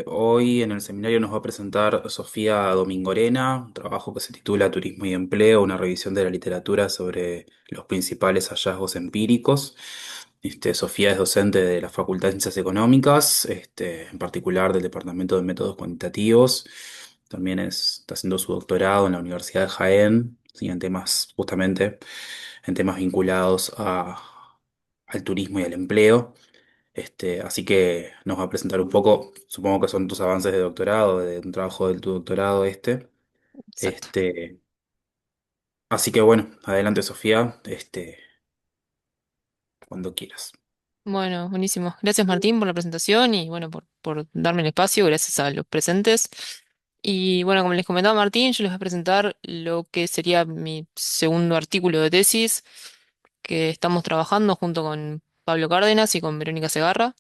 Hoy en el seminario nos va a presentar Sofía Domingorena, un trabajo que se titula Turismo y Empleo, una revisión de la literatura sobre los principales hallazgos empíricos. Sofía es docente de la Facultad de Ciencias Económicas, en particular del Departamento de Métodos Cuantitativos. También está haciendo su doctorado en la Universidad de Jaén, sí, en temas, justamente, en temas vinculados al turismo y al empleo. Así que nos va a presentar un poco, supongo que son tus avances de doctorado, de un trabajo de tu doctorado Exacto. Este, así que bueno, adelante Sofía, cuando quieras. Bueno, buenísimo. Gracias Martín por la presentación y bueno, por darme el espacio, gracias a los presentes. Y bueno, como les comentaba Martín, yo les voy a presentar lo que sería mi segundo artículo de tesis que estamos trabajando junto con Pablo Cárdenas y con Verónica Segarra.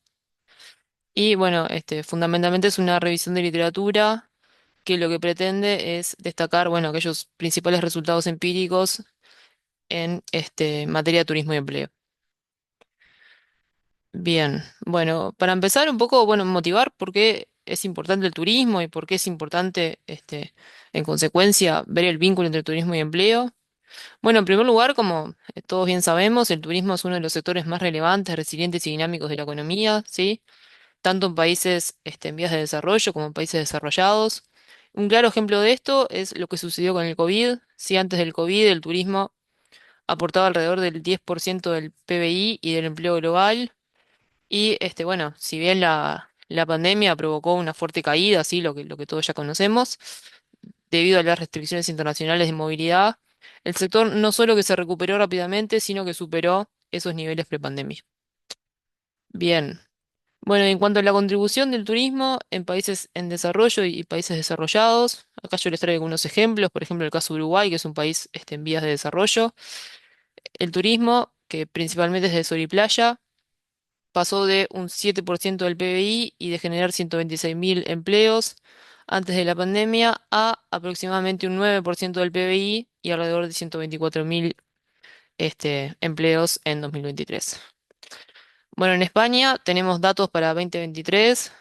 Y bueno, fundamentalmente es una revisión de literatura que lo que pretende es destacar, bueno, aquellos principales resultados empíricos en materia de turismo y empleo. Bien, bueno, para empezar un poco, bueno, motivar por qué es importante el turismo y por qué es importante, en consecuencia, ver el vínculo entre turismo y empleo. Bueno, en primer lugar, como todos bien sabemos, el turismo es uno de los sectores más relevantes, resilientes y dinámicos de la economía, ¿sí? Tanto en países, en vías de desarrollo como en países desarrollados. Un claro ejemplo de esto es lo que sucedió con el COVID. Sí, antes del COVID, el turismo aportaba alrededor del 10% del PBI y del empleo global. Y bueno, si bien la pandemia provocó una fuerte caída, así lo que todos ya conocemos, debido a las restricciones internacionales de movilidad, el sector no solo que se recuperó rápidamente, sino que superó esos niveles prepandemia. Bien. Bueno, en cuanto a la contribución del turismo en países en desarrollo y países desarrollados, acá yo les traigo algunos ejemplos, por ejemplo el caso de Uruguay, que es un país en vías de desarrollo. El turismo, que principalmente es de sol y playa, pasó de un 7% del PBI y de generar 126.000 empleos antes de la pandemia a aproximadamente un 9% del PBI y alrededor de 124.000 empleos en 2023. Bueno, en España tenemos datos para 2023,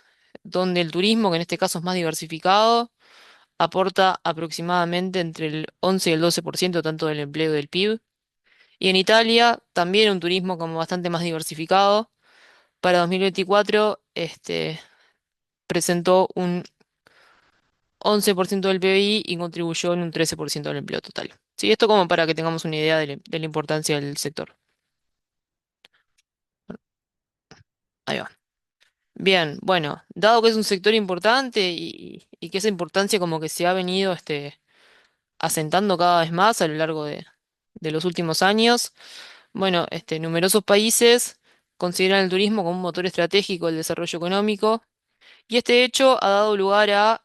donde el turismo, que en este caso es más diversificado, aporta aproximadamente entre el 11 y el 12% tanto del empleo y del PIB. Y en Italia también un turismo como bastante más diversificado. Para 2024, presentó un 11% del PBI y contribuyó en un 13% del empleo total. Sí, esto como para que tengamos una idea de la importancia del sector. Bueno, ahí va. Bien, bueno, dado que es un sector importante y que esa importancia como que se ha venido asentando cada vez más a lo largo de los últimos años, bueno, numerosos países consideran el turismo como un motor estratégico del desarrollo económico. Y este hecho ha dado lugar a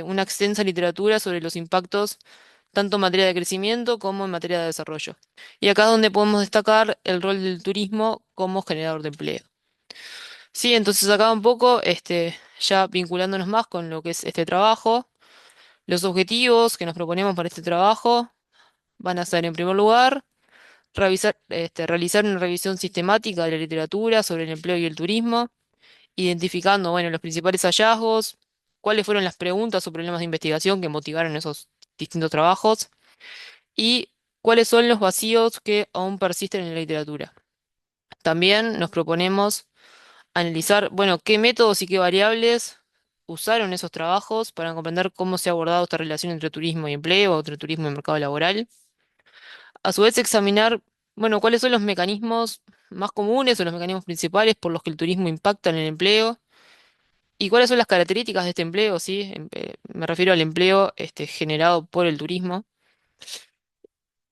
una extensa literatura sobre los impactos tanto en materia de crecimiento como en materia de desarrollo. Y acá es donde podemos destacar el rol del turismo como generador de empleo. Sí, entonces acá un poco, ya vinculándonos más con lo que es este trabajo, los objetivos que nos proponemos para este trabajo van a ser, en primer lugar, realizar una revisión sistemática de la literatura sobre el empleo y el turismo, identificando, bueno, los principales hallazgos, cuáles fueron las preguntas o problemas de investigación que motivaron esos distintos trabajos y cuáles son los vacíos que aún persisten en la literatura. También nos proponemos analizar, bueno, qué métodos y qué variables usaron esos trabajos para comprender cómo se ha abordado esta relación entre turismo y empleo, entre turismo y mercado laboral. A su vez, examinar, bueno, cuáles son los mecanismos más comunes o los mecanismos principales por los que el turismo impacta en el empleo. ¿Y cuáles son las características de este empleo? ¿Sí? Me refiero al empleo generado por el turismo.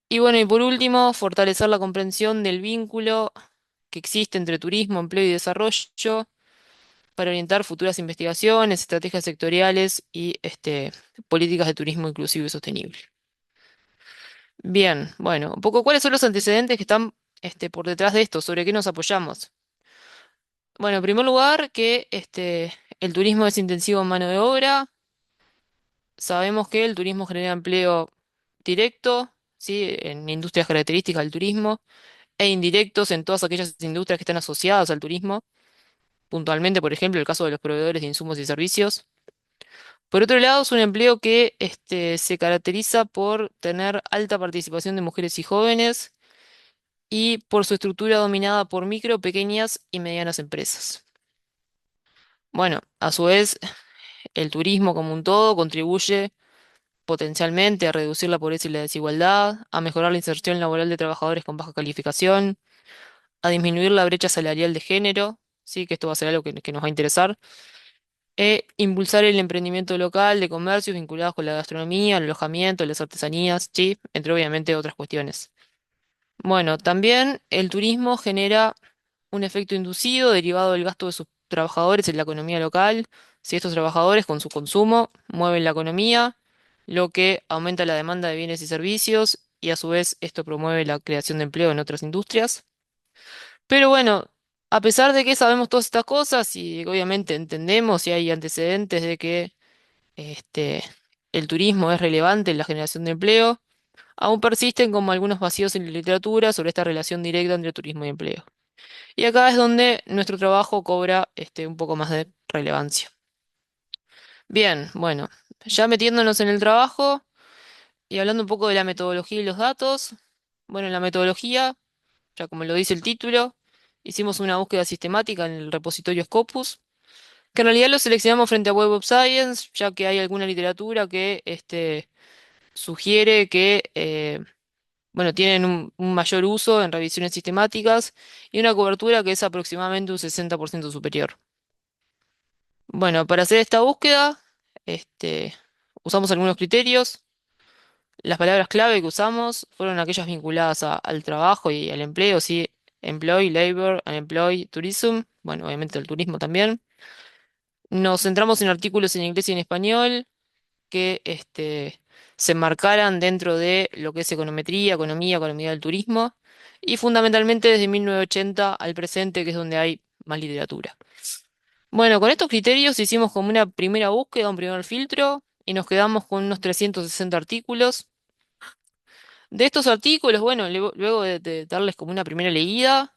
Y bueno, y por último, fortalecer la comprensión del vínculo que existe entre turismo, empleo y desarrollo para orientar futuras investigaciones, estrategias sectoriales y políticas de turismo inclusivo y sostenible. Bien, bueno, un poco cuáles son los antecedentes que están por detrás de esto, sobre qué nos apoyamos. Bueno, en primer lugar, que el turismo es intensivo en mano de obra. Sabemos que el turismo genera empleo directo, ¿sí? En industrias características del turismo, e indirectos en todas aquellas industrias que están asociadas al turismo. puntualmente, por ejemplo, el caso de los proveedores de insumos y servicios. Por otro lado, es un empleo que se caracteriza por tener alta participación de mujeres y jóvenes y por su estructura dominada por micro, pequeñas y medianas empresas. Bueno, a su vez, el turismo como un todo contribuye potencialmente a reducir la pobreza y la desigualdad, a mejorar la inserción laboral de trabajadores con baja calificación, a disminuir la brecha salarial de género, sí, que esto va a ser algo que nos va a interesar, impulsar el emprendimiento local de comercios vinculados con la gastronomía, el alojamiento, las artesanías, sí, entre obviamente otras cuestiones. Bueno, también el turismo genera un efecto inducido derivado del gasto de sus trabajadores en la economía local. Si estos trabajadores con su consumo mueven la economía, lo que aumenta la demanda de bienes y servicios y a su vez esto promueve la creación de empleo en otras industrias. Pero bueno, a pesar de que sabemos todas estas cosas y obviamente entendemos y hay antecedentes de que este, el turismo es relevante en la generación de empleo, aún persisten como algunos vacíos en la literatura sobre esta relación directa entre turismo y empleo. Y acá es donde nuestro trabajo cobra un poco más de relevancia. Bien, bueno, ya metiéndonos en el trabajo y hablando un poco de la metodología y los datos. Bueno, en la metodología, ya como lo dice el título, hicimos una búsqueda sistemática en el repositorio Scopus, que en realidad lo seleccionamos frente a Web of Science, ya que hay alguna literatura que sugiere que bueno, tienen un mayor uso en revisiones sistemáticas y una cobertura que es aproximadamente un 60% superior. Bueno, para hacer esta búsqueda, este, usamos algunos criterios. Las palabras clave que usamos fueron aquellas vinculadas al trabajo y al empleo, sí, employ, labor, unemployed, tourism, bueno, obviamente el turismo también. Nos centramos en artículos en inglés y en español que se enmarcaran dentro de lo que es econometría, economía del turismo, y fundamentalmente desde 1980 al presente, que es donde hay más literatura. Bueno, con estos criterios hicimos como una primera búsqueda, un primer filtro, y nos quedamos con unos 360 artículos. De estos artículos, bueno, luego de darles como una primera leída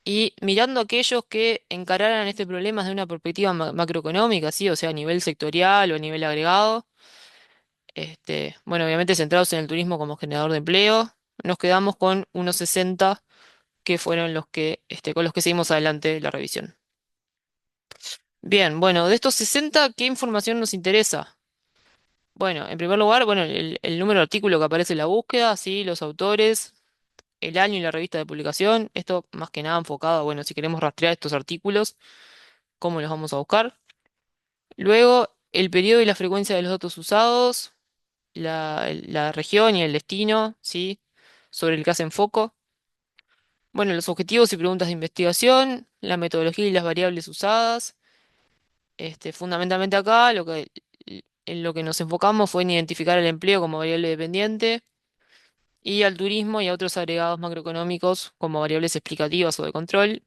y mirando aquellos que encararan este problema desde una perspectiva macroeconómica, sí, o sea, a nivel sectorial o a nivel agregado, bueno, obviamente centrados en el turismo como generador de empleo, nos quedamos con unos 60 que fueron los que, con los que seguimos adelante la revisión. Bien, bueno, de estos 60, ¿qué información nos interesa? Bueno, en primer lugar, bueno, el número de artículo que aparece en la búsqueda, sí, los autores, el año y la revista de publicación. Esto más que nada enfocado, bueno, si queremos rastrear estos artículos, cómo los vamos a buscar. Luego, el periodo y la frecuencia de los datos usados, la región y el destino, sí, sobre el que hacen foco. Bueno, los objetivos y preguntas de investigación, la metodología y las variables usadas. Fundamentalmente acá, en lo que nos enfocamos fue en identificar el empleo como variable dependiente y al turismo y a otros agregados macroeconómicos como variables explicativas o de control.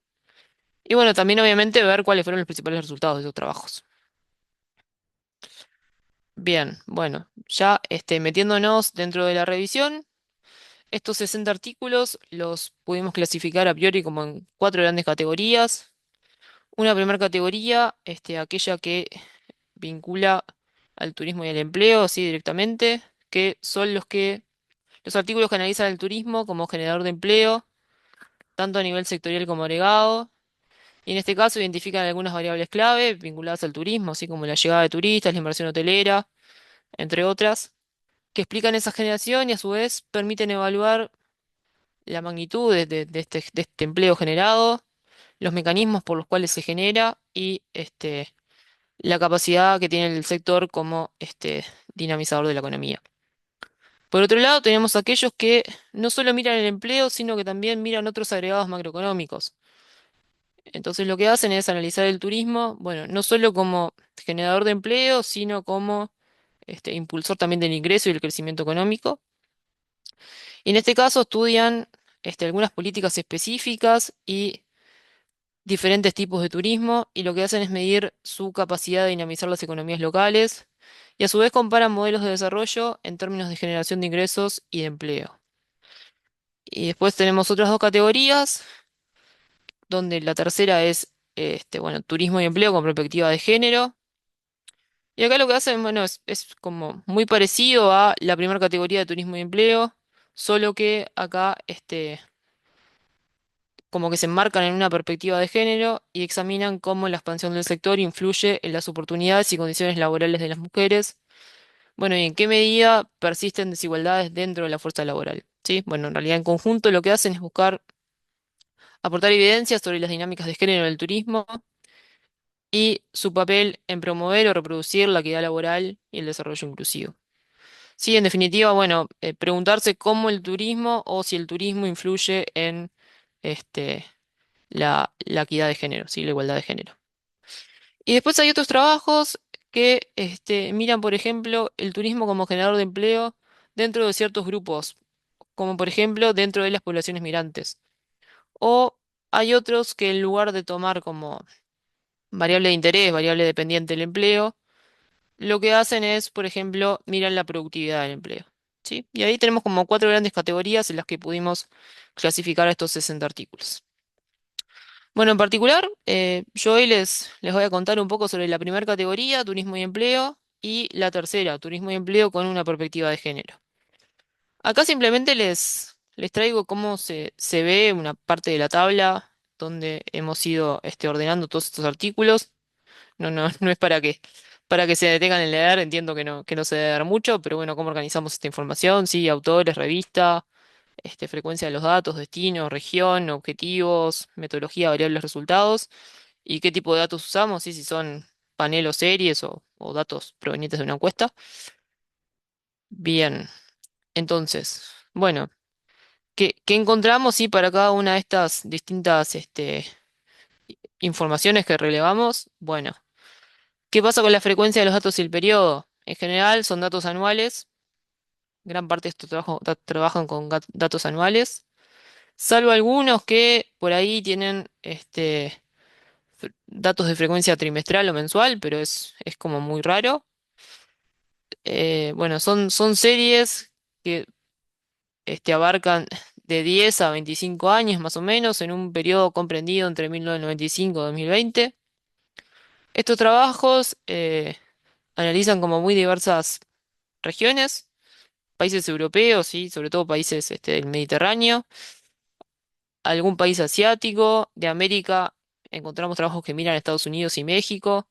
Y bueno, también obviamente ver cuáles fueron los principales resultados de esos trabajos. Bien, bueno, ya metiéndonos dentro de la revisión, estos 60 artículos los pudimos clasificar a priori como en cuatro grandes categorías. Una primera categoría, aquella que vincula al turismo y al empleo, así directamente, que son los artículos que analizan el turismo como generador de empleo, tanto a nivel sectorial como agregado. Y en este caso identifican algunas variables clave vinculadas al turismo, así como la llegada de turistas, la inversión hotelera, entre otras, que explican esa generación y a su vez permiten evaluar la magnitud de este empleo generado, los mecanismos por los cuales se genera y la capacidad que tiene el sector como dinamizador de la economía. Por otro lado, tenemos aquellos que no solo miran el empleo, sino que también miran otros agregados macroeconómicos. Entonces lo que hacen es analizar el turismo, bueno, no solo como generador de empleo, sino como impulsor también del ingreso y el crecimiento económico. Y en este caso estudian algunas políticas específicas y diferentes tipos de turismo, y lo que hacen es medir su capacidad de dinamizar las economías locales, y a su vez comparan modelos de desarrollo en términos de generación de ingresos y de empleo. Y después tenemos otras dos categorías, donde la tercera es bueno, turismo y empleo con perspectiva de género. Y acá lo que hacen, bueno, es como muy parecido a la primera categoría de turismo y empleo, solo que acá, como que se enmarcan en una perspectiva de género y examinan cómo la expansión del sector influye en las oportunidades y condiciones laborales de las mujeres. Bueno, y en qué medida persisten desigualdades dentro de la fuerza laboral. ¿Sí? Bueno, en realidad en conjunto lo que hacen es buscar aportar evidencias sobre las dinámicas de género en el turismo y su papel en promover o reproducir la equidad laboral y el desarrollo inclusivo. Sí, en definitiva, bueno, preguntarse cómo el turismo o si el turismo influye en este, la equidad de género, ¿sí? La igualdad de género. Y después hay otros trabajos que miran, por ejemplo, el turismo como generador de empleo dentro de ciertos grupos, como por ejemplo dentro de las poblaciones migrantes. O hay otros que en lugar de tomar como variable de interés, variable dependiente del empleo, lo que hacen es, por ejemplo, mirar la productividad del empleo. ¿Sí? Y ahí tenemos como cuatro grandes categorías en las que pudimos clasificar estos 60 artículos. Bueno, en particular, yo hoy les voy a contar un poco sobre la primera categoría, turismo y empleo, y la tercera, turismo y empleo con una perspectiva de género. Acá simplemente les traigo cómo se ve una parte de la tabla donde hemos ido ordenando todos estos artículos. No, no, no es para que se detengan en leer, entiendo que no se debe dar mucho, pero bueno, cómo organizamos esta información, sí, autores, revista, frecuencia de los datos, destino, región, objetivos, metodología, variables, resultados, y qué tipo de datos usamos, sí, si son panel o series o datos provenientes de una encuesta. Bien, entonces, bueno, ¿qué encontramos, sí, para cada una de estas distintas, informaciones que relevamos? Bueno. ¿Qué pasa con la frecuencia de los datos y el periodo? En general son datos anuales, gran parte de estos trabajan con datos anuales, salvo algunos que por ahí tienen datos de frecuencia trimestral o mensual, pero es como muy raro. Bueno, son series que abarcan de 10 a 25 años más o menos, en un periodo comprendido entre 1995 y 2020. Estos trabajos analizan como muy diversas regiones, países europeos, sí, sobre todo países del Mediterráneo, algún país asiático, de América, encontramos trabajos que miran Estados Unidos y México,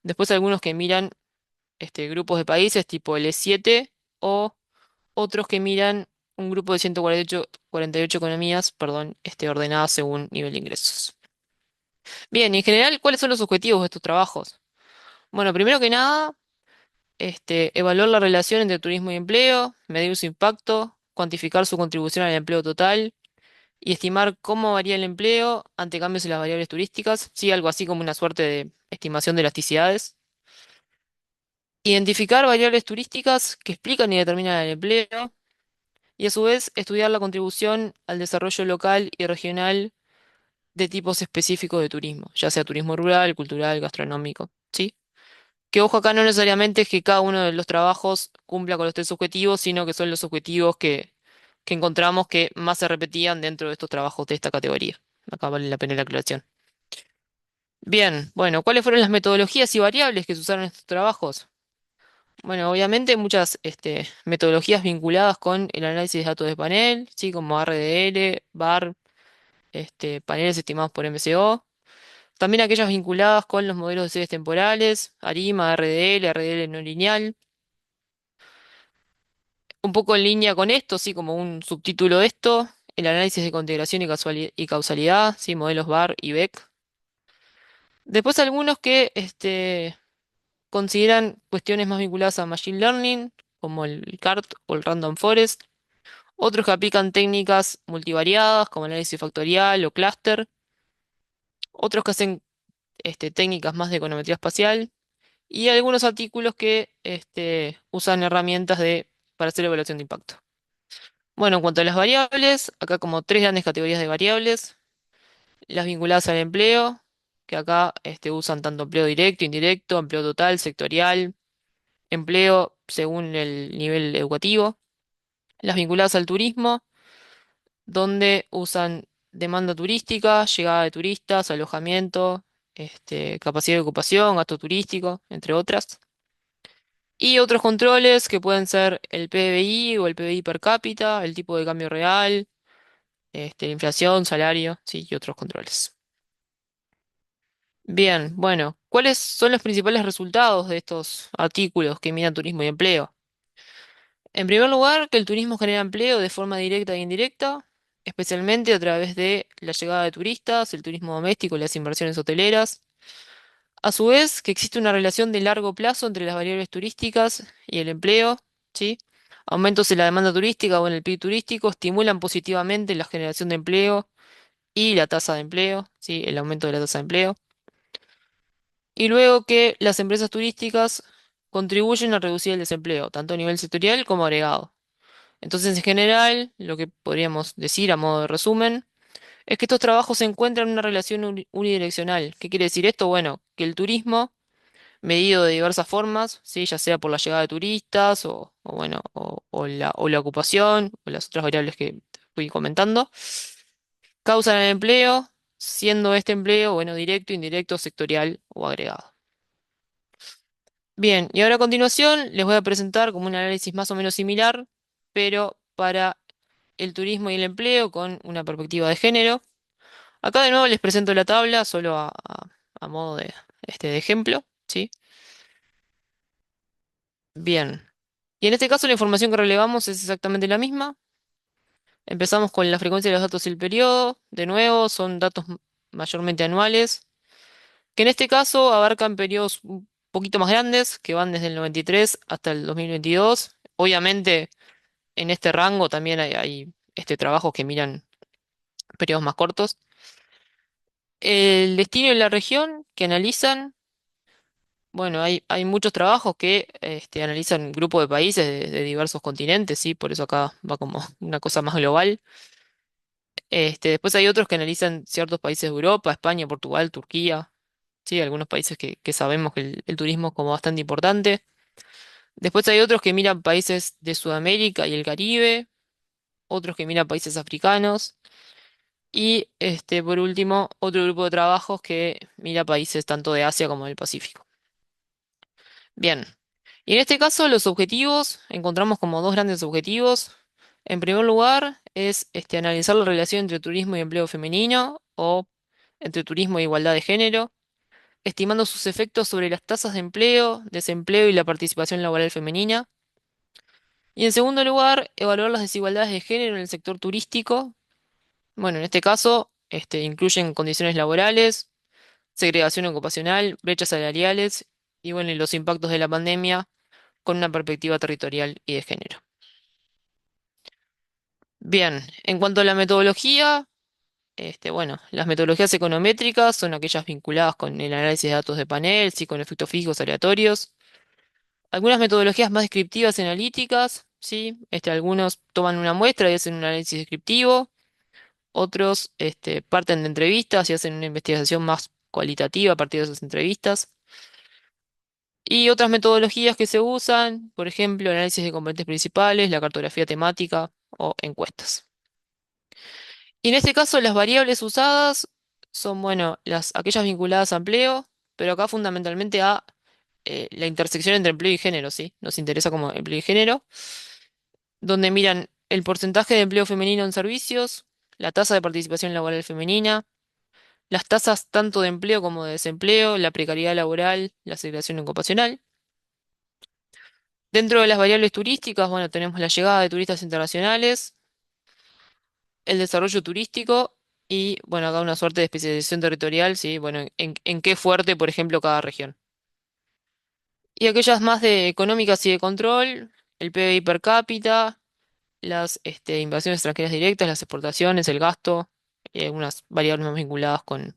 después algunos que miran grupos de países tipo el E7 o otros que miran un grupo de 148 economías, perdón, ordenadas según nivel de ingresos. Bien, y en general, ¿cuáles son los objetivos de estos trabajos? Bueno, primero que nada, evaluar la relación entre turismo y empleo, medir su impacto, cuantificar su contribución al empleo total y estimar cómo varía el empleo ante cambios en las variables turísticas, sí, algo así como una suerte de estimación de elasticidades. Identificar variables turísticas que explican y determinan el empleo y a su vez estudiar la contribución al desarrollo local y regional de tipos específicos de turismo, ya sea turismo rural, cultural, gastronómico, ¿sí? Que ojo acá no necesariamente es que cada uno de los trabajos cumpla con los tres objetivos, sino que son los objetivos que encontramos que más se repetían dentro de estos trabajos de esta categoría. Acá vale la pena la aclaración. Bien, bueno, ¿cuáles fueron las metodologías y variables que se usaron en estos trabajos? Bueno, obviamente muchas metodologías vinculadas con el análisis de datos de panel, ¿sí? Como RDL, VAR, paneles estimados por MCO. También aquellas vinculadas con los modelos de series temporales, ARIMA, RDL, RDL no lineal. Un poco en línea con esto, sí, como un subtítulo de esto, el análisis de consideración y causalidad, sí, modelos VAR y BEC. Después algunos que consideran cuestiones más vinculadas a Machine Learning, como el CART o el Random Forest. Otros que aplican técnicas multivariadas, como análisis factorial o clúster. Otros que hacen técnicas más de econometría espacial. Y algunos artículos que usan herramientas para hacer evaluación de impacto. Bueno, en cuanto a las variables, acá como tres grandes categorías de variables. Las vinculadas al empleo, que acá usan tanto empleo directo, indirecto, empleo total, sectorial, empleo según el nivel educativo. Las vinculadas al turismo, donde usan demanda turística, llegada de turistas, alojamiento, capacidad de ocupación, gasto turístico, entre otras. Y otros controles que pueden ser el PBI o el PBI per cápita, el tipo de cambio real, inflación, salario, sí, y otros controles. Bien, bueno, ¿cuáles son los principales resultados de estos artículos que miran turismo y empleo? En primer lugar, que el turismo genera empleo de forma directa e indirecta, especialmente a través de la llegada de turistas, el turismo doméstico y las inversiones hoteleras. A su vez, que existe una relación de largo plazo entre las variables turísticas y el empleo, ¿sí? Aumentos en la demanda turística o en el PIB turístico estimulan positivamente la generación de empleo y la tasa de empleo, ¿sí? El aumento de la tasa de empleo. Y luego que las empresas turísticas contribuyen a reducir el desempleo, tanto a nivel sectorial como agregado. Entonces, en general, lo que podríamos decir a modo de resumen es que estos trabajos se encuentran en una relación unidireccional. ¿Qué quiere decir esto? Bueno, que el turismo, medido de diversas formas, ¿sí? Ya sea por la llegada de turistas bueno, o la ocupación o las otras variables que te fui comentando, causan el empleo, siendo este empleo, bueno, directo, indirecto, sectorial o agregado. Bien, y ahora a continuación les voy a presentar como un análisis más o menos similar, pero para el turismo y el empleo con una perspectiva de género. Acá de nuevo les presento la tabla solo a modo de ejemplo, ¿sí? Bien. Y en este caso la información que relevamos es exactamente la misma. Empezamos con la frecuencia de los datos y el periodo. De nuevo, son datos mayormente anuales, que en este caso abarcan periodos un poquito más grandes, que van desde el 93 hasta el 2022. Obviamente, en este rango también hay trabajos que miran periodos más cortos. El destino y la región que analizan, bueno, hay muchos trabajos que analizan grupos de países de diversos continentes, sí, por eso acá va como una cosa más global. Después hay otros que analizan ciertos países de Europa, España, Portugal, Turquía, sí, algunos países que sabemos que el turismo es como bastante importante. Después hay otros que miran países de Sudamérica y el Caribe, otros que miran países africanos. Y por último, otro grupo de trabajos que mira países tanto de Asia como del Pacífico. Bien, y en este caso los objetivos, encontramos como dos grandes objetivos. En primer lugar, es analizar la relación entre turismo y empleo femenino o entre turismo e igualdad de género, estimando sus efectos sobre las tasas de empleo, desempleo y la participación laboral femenina. Y en segundo lugar, evaluar las desigualdades de género en el sector turístico. Bueno, en este caso, incluyen condiciones laborales, segregación ocupacional, brechas salariales y bueno, y los impactos de la pandemia con una perspectiva territorial y de género. Bien, en cuanto a la metodología, bueno, las metodologías econométricas son aquellas vinculadas con el análisis de datos de panel, sí, con efectos fijos aleatorios. Algunas metodologías más descriptivas y analíticas, sí, algunos toman una muestra y hacen un análisis descriptivo, otros parten de entrevistas y hacen una investigación más cualitativa a partir de esas entrevistas. Y otras metodologías que se usan, por ejemplo, análisis de componentes principales, la cartografía temática o encuestas. Y en este caso, las variables usadas son, bueno, aquellas vinculadas a empleo, pero acá fundamentalmente a la intersección entre empleo y género, ¿sí? Nos interesa como empleo y género, donde miran el porcentaje de empleo femenino en servicios, la tasa de participación laboral femenina, las tasas tanto de empleo como de desempleo, la precariedad laboral, la segregación ocupacional. Dentro de las variables turísticas, bueno, tenemos la llegada de turistas internacionales, el desarrollo turístico y, bueno, acá una suerte de especialización territorial, sí, bueno, en qué fuerte, por ejemplo, cada región. Y aquellas más de económicas y de control, el PBI per cápita, las inversiones extranjeras directas, las exportaciones, el gasto y algunas variables más vinculadas con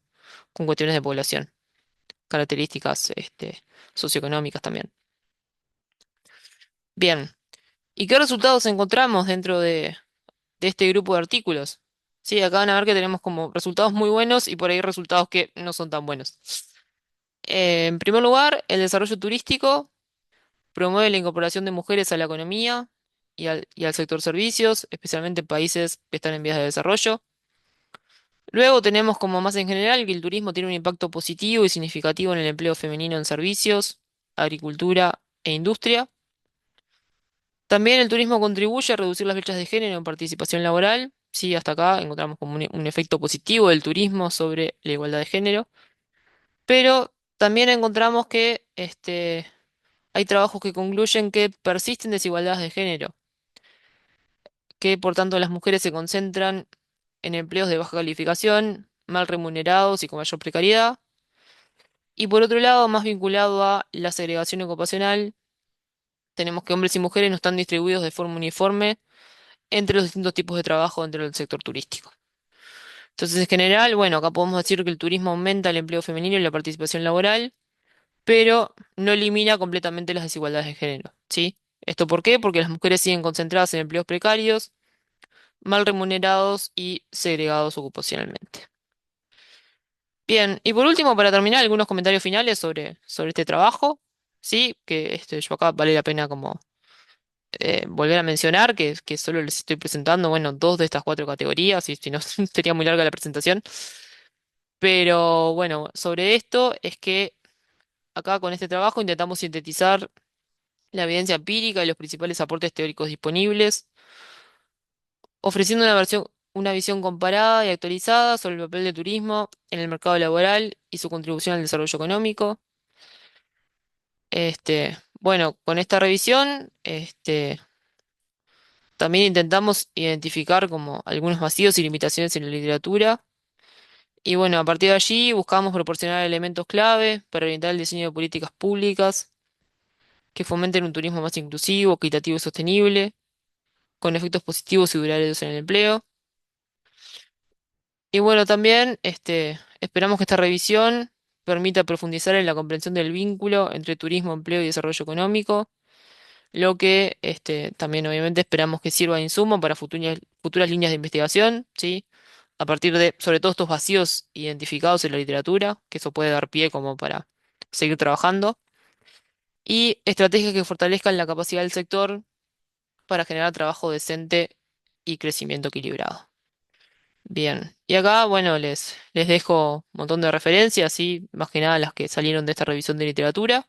cuestiones de población, características socioeconómicas también. Bien, ¿y qué resultados encontramos dentro de este grupo de artículos? Sí, acá van a ver que tenemos como resultados muy buenos y por ahí resultados que no son tan buenos. En primer lugar, el desarrollo turístico promueve la incorporación de mujeres a la economía y al sector servicios, especialmente en países que están en vías de desarrollo. Luego tenemos como más en general que el turismo tiene un impacto positivo y significativo en el empleo femenino en servicios, agricultura e industria. También el turismo contribuye a reducir las brechas de género en participación laboral. Sí, hasta acá encontramos como un efecto positivo del turismo sobre la igualdad de género. Pero también encontramos que hay trabajos que concluyen que persisten desigualdades de género, que por tanto las mujeres se concentran en empleos de baja calificación, mal remunerados y con mayor precariedad. Y por otro lado, más vinculado a la segregación ocupacional, tenemos que hombres y mujeres no están distribuidos de forma uniforme entre los distintos tipos de trabajo dentro del sector turístico. Entonces, en general, bueno, acá podemos decir que el turismo aumenta el empleo femenino y la participación laboral, pero no elimina completamente las desigualdades de género, ¿sí? ¿Esto por qué? Porque las mujeres siguen concentradas en empleos precarios, mal remunerados y segregados ocupacionalmente. Bien, y por último, para terminar, algunos comentarios finales sobre este trabajo, ¿sí? Que yo acá vale la pena como volver a mencionar que solo les estoy presentando, bueno, dos de estas cuatro categorías, y si no sería muy larga la presentación. Pero bueno, sobre esto es que acá con este trabajo intentamos sintetizar la evidencia empírica y los principales aportes teóricos disponibles, ofreciendo una visión comparada y actualizada sobre el papel del turismo en el mercado laboral y su contribución al desarrollo económico. Bueno, con esta revisión, también intentamos identificar como algunos vacíos y limitaciones en la literatura. Y bueno, a partir de allí buscamos proporcionar elementos clave para orientar el diseño de políticas públicas que fomenten un turismo más inclusivo, equitativo y sostenible, con efectos positivos y duraderos en el empleo. Y bueno, también esperamos que esta revisión permita profundizar en la comprensión del vínculo entre turismo, empleo y desarrollo económico, lo que también obviamente esperamos que sirva de insumo para futuras líneas de investigación, ¿sí? A partir de, sobre todo, estos vacíos identificados en la literatura, que eso puede dar pie como para seguir trabajando, y estrategias que fortalezcan la capacidad del sector para generar trabajo decente y crecimiento equilibrado. Bien, y acá, bueno, les dejo un montón de referencias, ¿sí? Más que nada las que salieron de esta revisión de literatura.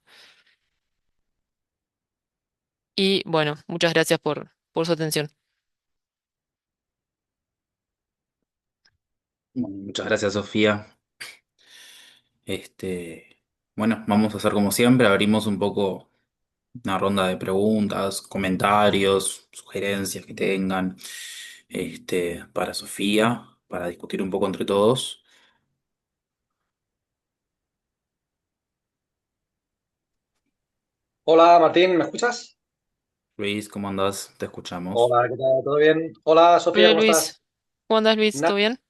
Y bueno, muchas gracias por su atención. Bueno, muchas gracias, Sofía. Bueno, vamos a hacer como siempre, abrimos un poco una ronda de preguntas, comentarios, sugerencias que tengan, para Sofía, para discutir un poco entre todos. Hola Martín, ¿me escuchas? Luis, ¿cómo andás? Te escuchamos. Hola, ¿qué tal? ¿Todo bien? Hola Sofía, Hola ¿cómo Luis, estás? ¿cómo andás Luis? Na- ¿Todo bien?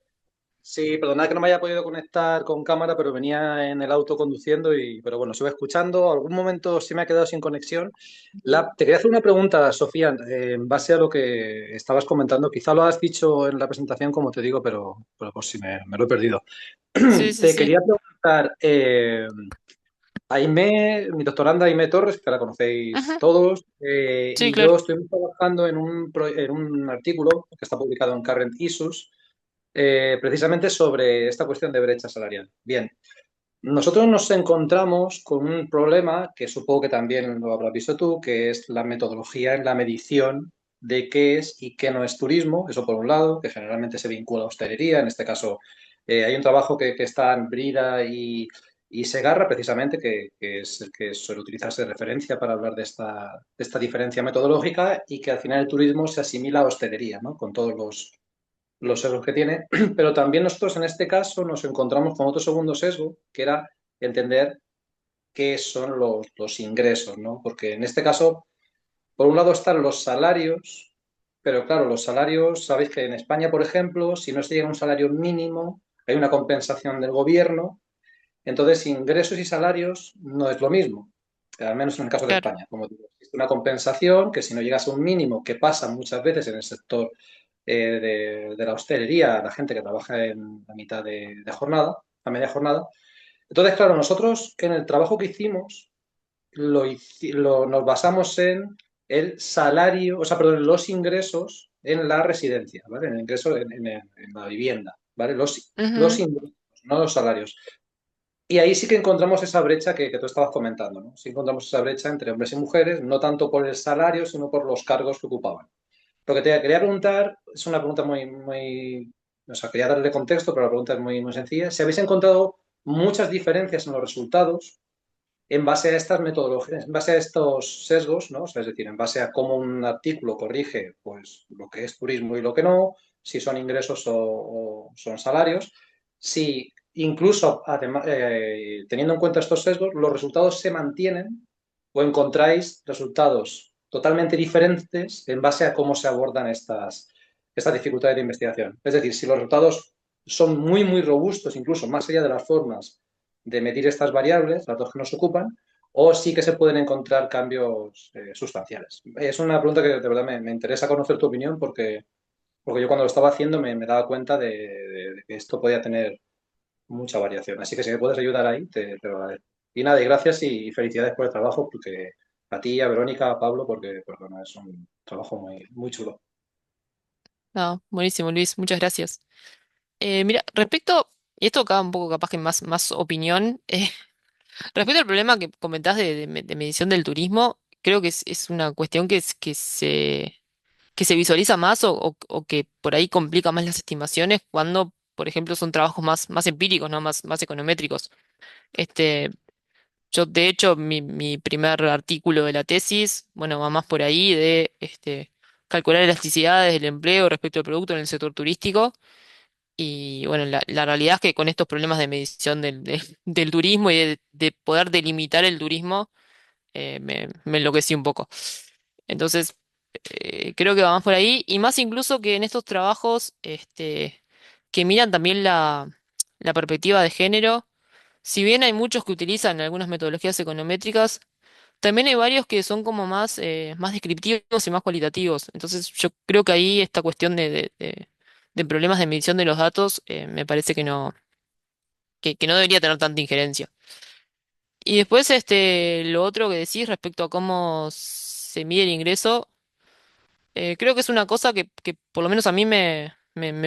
sí, perdona que no me haya podido conectar con cámara, pero venía en el auto conduciendo pero bueno, sigo escuchando. Algún momento sí me ha quedado sin conexión. Te quería hacer una pregunta, Sofía, en base a lo que estabas comentando. Quizá lo has dicho en la presentación, como te digo, pero pues sí, me lo he perdido. Sí, sí, Te sí. quería preguntar, Aimé, mi doctoranda Aimé Torres, que la conocéis Ujú. todos, Sí, y claro. yo estoy trabajando en un artículo que está publicado en Current Issues, precisamente sobre esta cuestión de brecha salarial. Bien, nosotros nos encontramos con un problema que supongo que también lo habrás visto tú, que es la metodología en la medición de qué es y qué no es turismo, eso por un lado, que generalmente se vincula a hostelería, en este caso hay un trabajo que está en Brida y Segarra, precisamente, que es el que suele utilizarse de referencia para hablar de esta diferencia metodológica y que al final el turismo se asimila a hostelería, ¿no? Con todos los sesgos que tiene, pero también nosotros en este caso nos encontramos con otro segundo sesgo, que era entender qué son los ingresos, ¿no? Porque en este caso, por un lado están los salarios, pero claro, los salarios, sabéis que en España, por ejemplo, si no se llega a un salario mínimo, hay una compensación del gobierno, entonces ingresos y salarios no es lo mismo, al menos en el caso de Claro, España. Como digo, existe una compensación que si no llegas a un mínimo, que pasa muchas veces en el sector de la hostelería, la gente que trabaja en la mitad de jornada, a media jornada. Entonces, claro, nosotros en el trabajo que hicimos nos basamos en el salario, o sea, perdón, en los ingresos en la residencia, ¿vale? En el ingreso en la vivienda. ¿vale? Los Ujú. ingresos, no los salarios. Y ahí sí que encontramos esa brecha que tú estabas comentando, ¿no? Sí encontramos esa brecha entre hombres y mujeres, no tanto por el salario, sino por los cargos que ocupaban. Lo que te quería preguntar es una pregunta o sea, quería darle contexto, pero la pregunta es muy sencilla. Si habéis encontrado muchas diferencias en los resultados en base a estas metodologías, en base a estos sesgos, ¿no? O sea, es decir, en base a cómo un artículo corrige, pues, lo que es turismo y lo que no, si son ingresos o son salarios, si incluso teniendo en cuenta estos sesgos, los resultados se mantienen o encontráis resultados totalmente diferentes en base a cómo se abordan estas dificultades de investigación. Es decir, si los resultados son muy robustos, incluso más allá de las formas de medir estas variables, las dos que nos ocupan, o sí que se pueden encontrar cambios sustanciales. Es una pregunta que de verdad me interesa conocer tu opinión porque yo cuando lo estaba haciendo me daba cuenta de que esto podía tener mucha variación. Así que si me puedes ayudar ahí, te lo agradezco. Y nada, y gracias y felicidades por el trabajo, porque a ti, a Verónica, a Pablo, porque bueno, es un trabajo muy chulo. No, buenísimo, Luis, muchas gracias. Mira, respecto, y esto acá un poco capaz que más opinión, respecto al problema que comentás de medición del turismo, creo que es una cuestión que se visualiza más o que por ahí complica más las estimaciones cuando, por ejemplo, son trabajos más empíricos, ¿no? Más econométricos. Este, yo, de hecho, mi primer artículo de la tesis, bueno, va más por ahí de calcular elasticidades del empleo respecto al producto en el sector turístico. Y bueno, la realidad es que con estos problemas de medición del turismo y de poder delimitar el turismo, me enloquecí un poco. Entonces, creo que va más por ahí, y más incluso que en estos trabajos que miran también la perspectiva de género. Si bien hay muchos que utilizan algunas metodologías econométricas, también hay varios que son como más descriptivos y más cualitativos. Entonces, yo creo que ahí esta cuestión de problemas de medición de los datos, me parece que no debería tener tanta injerencia. Y después, lo otro que decís respecto a cómo se mide el ingreso, creo que es una cosa que por lo menos a mí me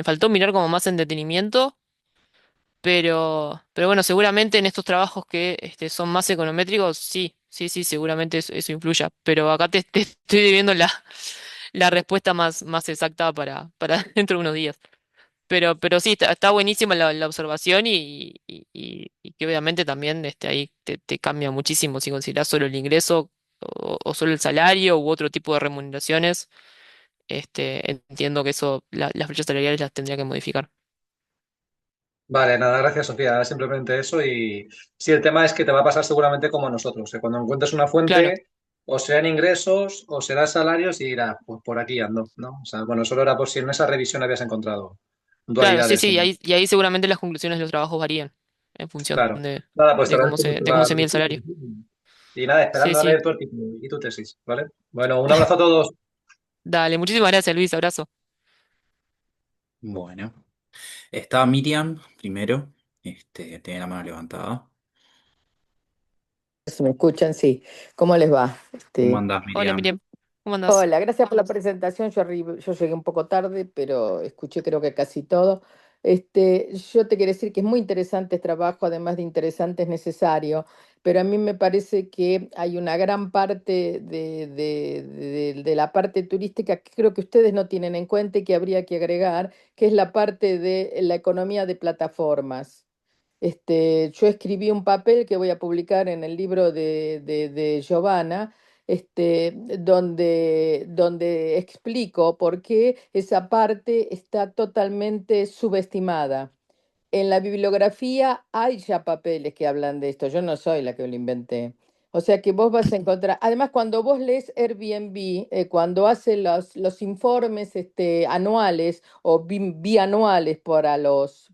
faltó mirar como más en detenimiento. Pero bueno, seguramente en estos trabajos que son más econométricos, sí, seguramente eso influya. Pero acá te estoy debiendo la respuesta más exacta para dentro de unos días. Pero sí, está buenísima la observación y que obviamente también ahí te cambia muchísimo si consideras solo el ingreso o solo el salario u otro tipo de remuneraciones. Entiendo que eso, las brechas salariales las tendría que modificar. Vale, nada, gracias Sofía, simplemente eso y sí, el tema es que te va a pasar seguramente como a nosotros, que cuando encuentres una Claro. fuente o serán ingresos o serán salarios y dirás, pues por aquí ando, ¿no? O sea, bueno, solo era por si en esa revisión habías encontrado Claro, sí, dualidades. sí, y ahí seguramente las conclusiones de los trabajos varían en función Claro. Nada, pues te agradezco mucho de cómo se la mide el explicación. salario. Y nada, Sí, esperando a sí. leer tu artículo y tu tesis, ¿vale? Bueno, un abrazo a todos. Dale, muchísimas gracias, Luis, abrazo. Bueno, está Miriam primero, tiene la mano levantada. Si me escuchan, sí. ¿Cómo les va? ¿Cómo andás, Hola, Miriam? Miriam, ¿cómo andás? Hola, gracias por la presentación. Yo llegué un poco tarde, pero escuché creo que casi todo. Yo te quiero decir que es muy interesante este trabajo, además de interesante es necesario, pero a mí me parece que hay una gran parte de la parte turística que creo que ustedes no tienen en cuenta y que habría que agregar, que es la parte de la economía de plataformas. Yo escribí un papel que voy a publicar en el libro de Giovanna, donde explico por qué esa parte está totalmente subestimada. En la bibliografía hay ya papeles que hablan de esto, yo no soy la que lo inventé. O sea que vos vas a encontrar, además cuando vos lees Airbnb, cuando hace los informes anuales o bianuales para los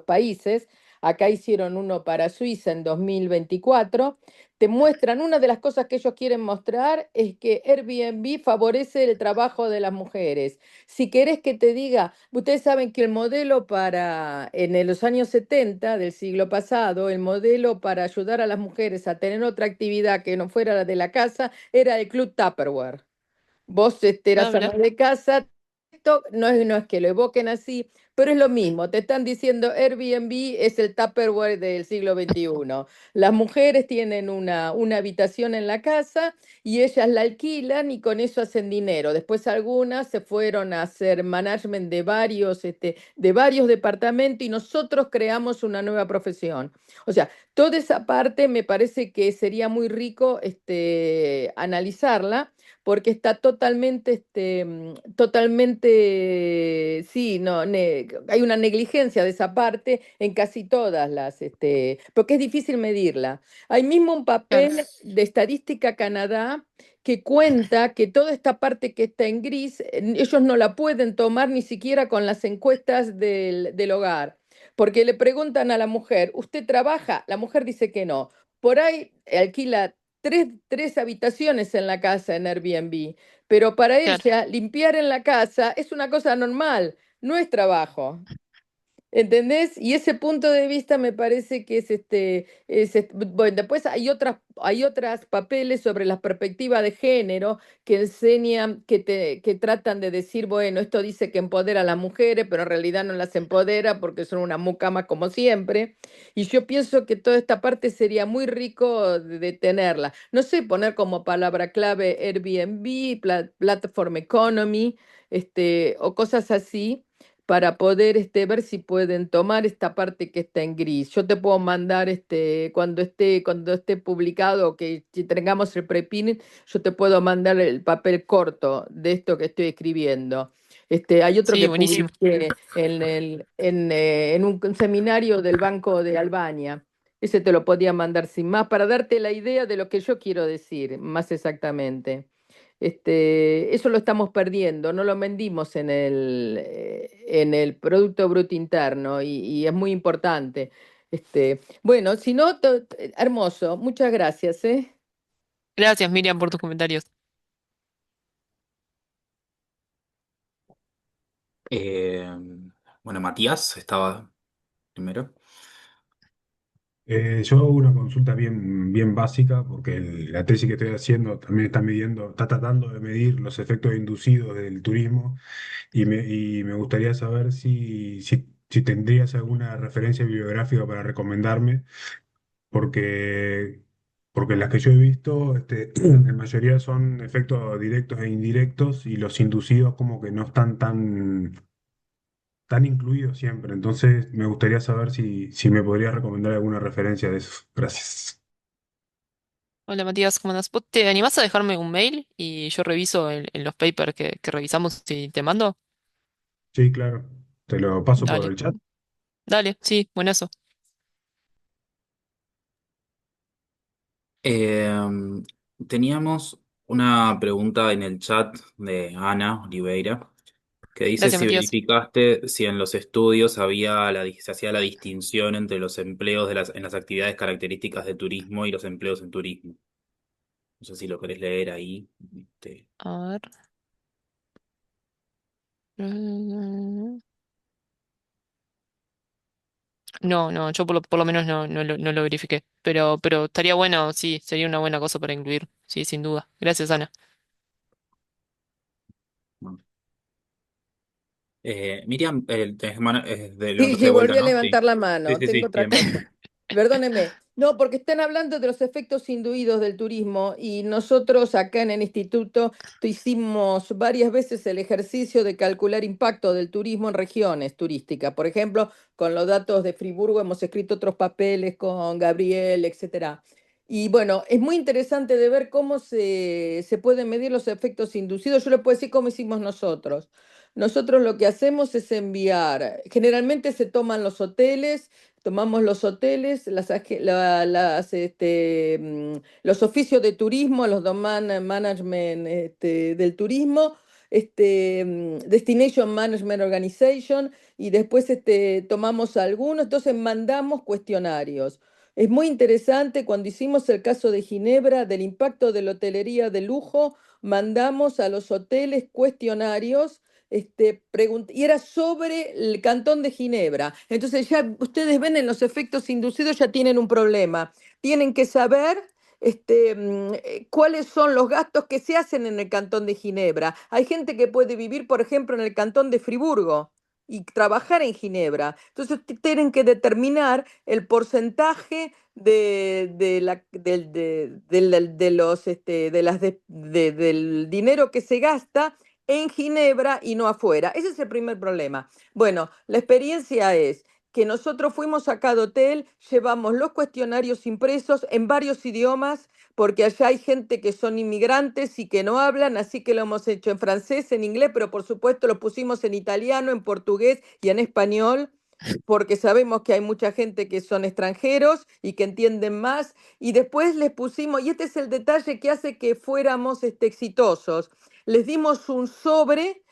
países, acá hicieron uno para Suiza en 2024, te muestran, una de las cosas que ellos quieren mostrar es que Airbnb favorece el trabajo de las mujeres. Si querés que te diga, ustedes saben que el modelo los años 70 del siglo pasado, el modelo para ayudar a las mujeres a tener otra actividad que no fuera la de la casa, era el Club Tupperware. Vos Ah, eras ama mirá. de casa, esto no es que lo evoquen así, pero es lo mismo. Te están diciendo Airbnb es el Tupperware del siglo XXI. Las mujeres tienen una habitación en la casa y ellas la alquilan y con eso hacen dinero. Después algunas se fueron a hacer management de varios departamentos y nosotros creamos una nueva profesión. O sea, toda esa parte me parece que sería muy rico analizarla porque está totalmente, sí, no, hay una negligencia de esa parte en casi todas porque es difícil medirla. Hay mismo un Claro, papel de Estadística Canadá que cuenta que toda esta parte que está en gris, ellos no la pueden tomar ni siquiera con las encuestas del hogar, porque le preguntan a la mujer, ¿usted trabaja? La mujer dice que no. Por ahí alquila tres habitaciones en la casa en Airbnb, pero para claro. ella limpiar en la casa es una cosa normal, no es trabajo. ¿Entendés? Y ese punto de vista me parece que bueno, después hay otras papeles sobre la perspectiva de género que enseñan, que tratan de decir, bueno, esto dice que empodera a las mujeres, pero en realidad no las empodera porque son una mucama como siempre. Y yo pienso que toda esta parte sería muy rico de tenerla. No sé, poner como palabra clave Airbnb, Platform Economy, o cosas así para poder ver si pueden tomar esta parte que está en gris. Yo te puedo mandar cuando esté publicado, que si tengamos el preprint, yo te puedo mandar el papel corto de esto que estoy escribiendo. Hay otro Sí, que buenísimo. publiqué en un seminario del Banco de Albania. Ese te lo podía mandar sin más, para darte la idea de lo que yo quiero decir, más exactamente. Eso lo estamos perdiendo, no lo vendimos en el Producto Bruto Interno y es muy importante. Bueno, si no, hermoso, muchas gracias, ¿eh? Gracias, Miriam, por tus comentarios. Eh, bueno, Matías estaba primero. Yo hago una consulta bien, bien básica porque la tesis que estoy haciendo también está tratando de medir los efectos inducidos del turismo y me gustaría saber si tendrías alguna referencia bibliográfica para recomendarme, porque, porque las que yo he visto, en mayoría son efectos directos e indirectos y los inducidos como que no están tan incluidos siempre. Entonces me gustaría saber si me podrías recomendar alguna referencia de eso. Gracias. Hola Matías, ¿cómo andás? ¿Vos te animás a dejarme un mail y yo reviso en los papers que revisamos y te mando? Sí, claro. Te lo paso por Dale, el chat. dale, sí, buenazo. Eh, Teníamos una pregunta en el chat de Ana Oliveira que dice Gracias, si Matías. verificaste si en los estudios se hacía la distinción entre los empleos en las actividades características de turismo y los empleos en turismo. No sé si lo querés leer ahí. A ver. Mm, No, no, yo por lo menos no lo verifiqué. Pero estaría bueno, sí, sería una buena cosa para incluir. Sí, sin duda. Gracias, Ana. Miriam, Sí, levantaste sí, de vuelta, volví a ¿no? Sí. levantar la Sí, mano, sí, tengo sí, otra bien. cosa. Perdóneme. No, porque están hablando de los efectos induidos del turismo y nosotros acá en el instituto hicimos varias veces el ejercicio de calcular impacto del turismo en regiones turísticas. Por ejemplo, con los datos de Friburgo hemos escrito otros papeles con Gabriel, etcétera. Y bueno, es muy interesante de ver cómo se pueden medir los efectos inducidos. Yo le puedo decir cómo hicimos nosotros. Nosotros lo que hacemos es enviar, generalmente se toman los hoteles, tomamos los hoteles, los oficios de turismo, los domain management del turismo, Destination Management Organization, y después tomamos algunos, entonces mandamos cuestionarios. Es muy interesante, cuando hicimos el caso de Ginebra, del impacto de la hotelería de lujo, mandamos a los hoteles cuestionarios y era sobre el Cantón de Ginebra. Entonces ya ustedes ven en los efectos inducidos ya tienen un problema. Tienen que saber cuáles son los gastos que se hacen en el cantón de Ginebra. Hay gente que puede vivir, por ejemplo, en el cantón de Friburgo y trabajar en Ginebra. Entonces tienen que determinar el porcentaje de los, de las, del dinero que se gasta en Ginebra y no afuera. Ese es el primer problema. Bueno, la experiencia es que nosotros fuimos a cada hotel, llevamos los cuestionarios impresos en varios idiomas, porque allá hay gente que son inmigrantes y que no hablan, así que lo hemos hecho en francés, en inglés, pero por supuesto lo pusimos en italiano, en portugués y en español, porque sabemos que hay mucha gente que son extranjeros y que entienden más. Y después les pusimos, y este es el detalle que hace que fuéramos exitosos, les dimos un sobre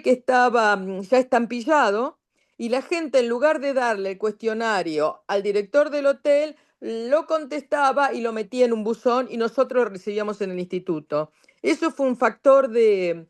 que estaba ya estampillado, y la gente, en lugar de darle el cuestionario al director del hotel, lo contestaba y lo metía en un buzón y nosotros lo recibíamos en el instituto. Eso fue un factor de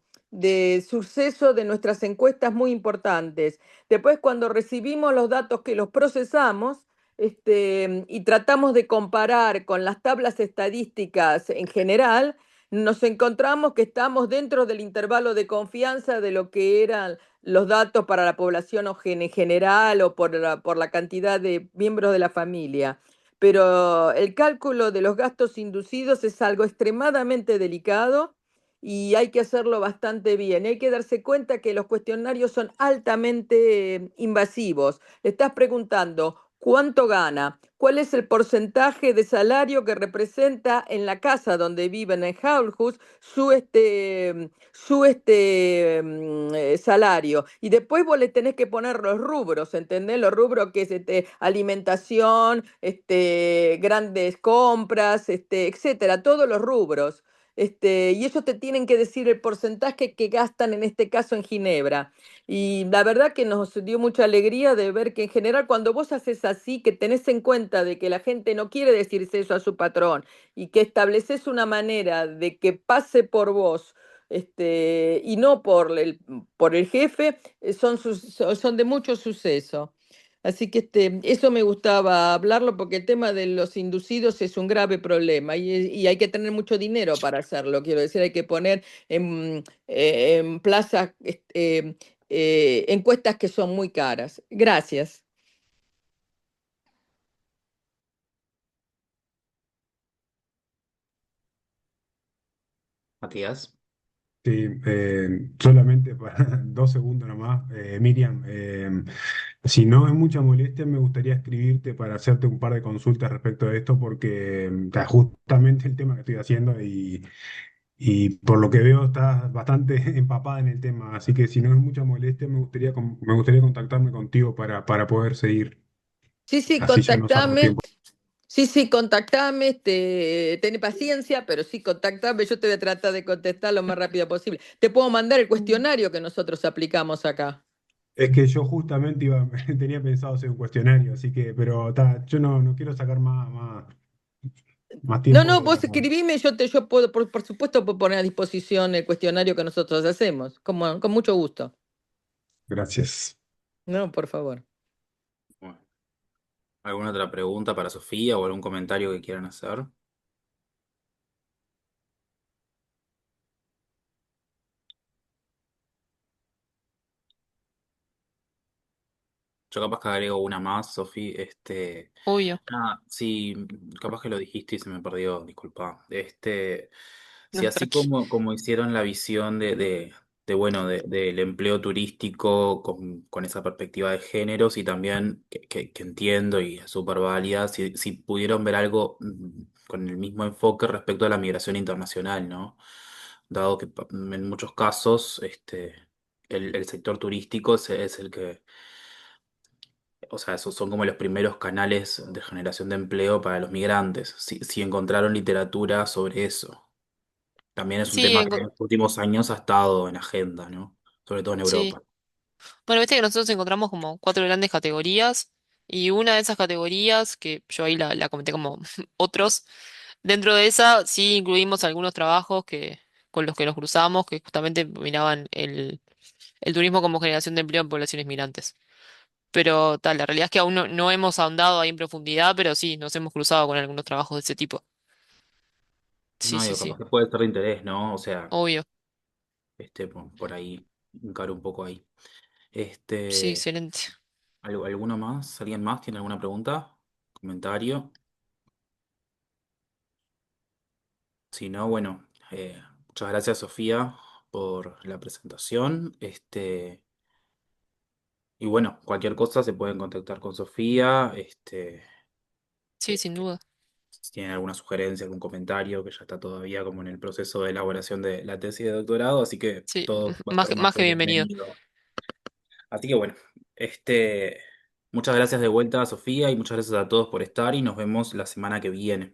suceso de nuestras encuestas muy importantes. Después, cuando recibimos los datos que los procesamos, y tratamos de comparar con las tablas estadísticas en general, nos encontramos que estamos dentro del intervalo de confianza de lo que eran los datos para la población en general o por la cantidad de miembros de la familia. Pero el cálculo de los gastos inducidos es algo extremadamente delicado y hay que hacerlo bastante bien. Hay que darse cuenta que los cuestionarios son altamente invasivos. Le estás preguntando cuánto gana, cuál es el porcentaje de salario que representa en la casa donde viven en Haushus su salario. Y después vos le tenés que poner los rubros, ¿entendés? Los rubros que es alimentación, grandes compras, etcétera, todos los rubros. Y ellos te tienen que decir el porcentaje que gastan en este caso en Ginebra. Y la verdad que nos dio mucha alegría de ver que en general cuando vos haces así, que tenés en cuenta de que la gente no quiere decirse eso a su patrón y que estableces una manera de que pase por vos, y no por el jefe, son de mucho suceso. Así que eso me gustaba hablarlo porque el tema de los inducidos es un grave problema y hay que tener mucho dinero para hacerlo. Quiero decir, hay que poner en plazas encuestas que son muy caras. Gracias. Matías. Sí, solamente para 2 segundos nomás, Miriam, si no es mucha molestia, me gustaría escribirte para hacerte un par de consultas respecto a esto, porque justamente el tema que estoy haciendo y por lo que veo estás bastante empapada en el tema, así que si no es mucha molestia, me gustaría contactarme contigo para poder seguir, Sí, sí, así ya no saco contactame. tiempo. Sí, sí, contactame, ten paciencia, pero sí, contactame, yo te voy a tratar de contestar lo más rápido posible. Te puedo mandar el cuestionario que nosotros aplicamos acá. Es que yo justamente tenía pensado hacer un cuestionario, así que, pero yo no quiero sacar más No, tiempo no, de vos la... escribime, yo puedo, por supuesto, puedo poner a disposición el cuestionario que nosotros hacemos, con mucho gusto. Gracias. No, por favor. Bueno, ¿alguna otra pregunta para Sofía o algún comentario que quieran hacer? Yo capaz que agrego una más, Sofi. Obvio, Sí, capaz que lo dijiste y se me perdió, disculpa. no, Sí, así tranqui. como hicieron la visión bueno, del empleo turístico con esa perspectiva de géneros y también que entiendo y es súper válida, si pudieron ver algo con el mismo enfoque respecto a la migración internacional, ¿no? Dado que en muchos casos, el sector turístico es el que, o sea, esos son como los primeros canales de generación de empleo para los migrantes. Si encontraron literatura sobre eso. También es un Sí, tema que en los últimos años ha estado en agenda, ¿no? Sobre todo en sí. Europa. Bueno, viste que nosotros encontramos como cuatro grandes categorías y una de esas categorías, que yo ahí la comenté como otros, dentro de esa sí incluimos algunos trabajos con los que nos cruzamos, que justamente miraban el turismo como generación de empleo en poblaciones migrantes. Pero tal, la realidad es que aún no hemos ahondado ahí en profundidad, pero sí, nos hemos cruzado con algunos trabajos de ese tipo. Sí, No, sí, digo, capaz sí, que puede ser de interés, ¿no? O sea, obvio. por ahí, encaro un poco ahí. Sí, Este, excelente. ¿Alguno más? ¿Alguien más tiene alguna pregunta? ¿Comentario? Si no, bueno, muchas gracias, Sofía, por la presentación. Y bueno, cualquier cosa se pueden contactar con Sofía. Sí, sin duda. Si tienen alguna sugerencia, algún comentario, que ya está todavía como en el proceso de elaboración de la tesis de doctorado, así que Sí, todo va a más, ser más más que que bienvenido. bienvenido. Así que bueno, este, muchas gracias de vuelta, Sofía, y muchas gracias a todos por estar y nos vemos la semana que viene.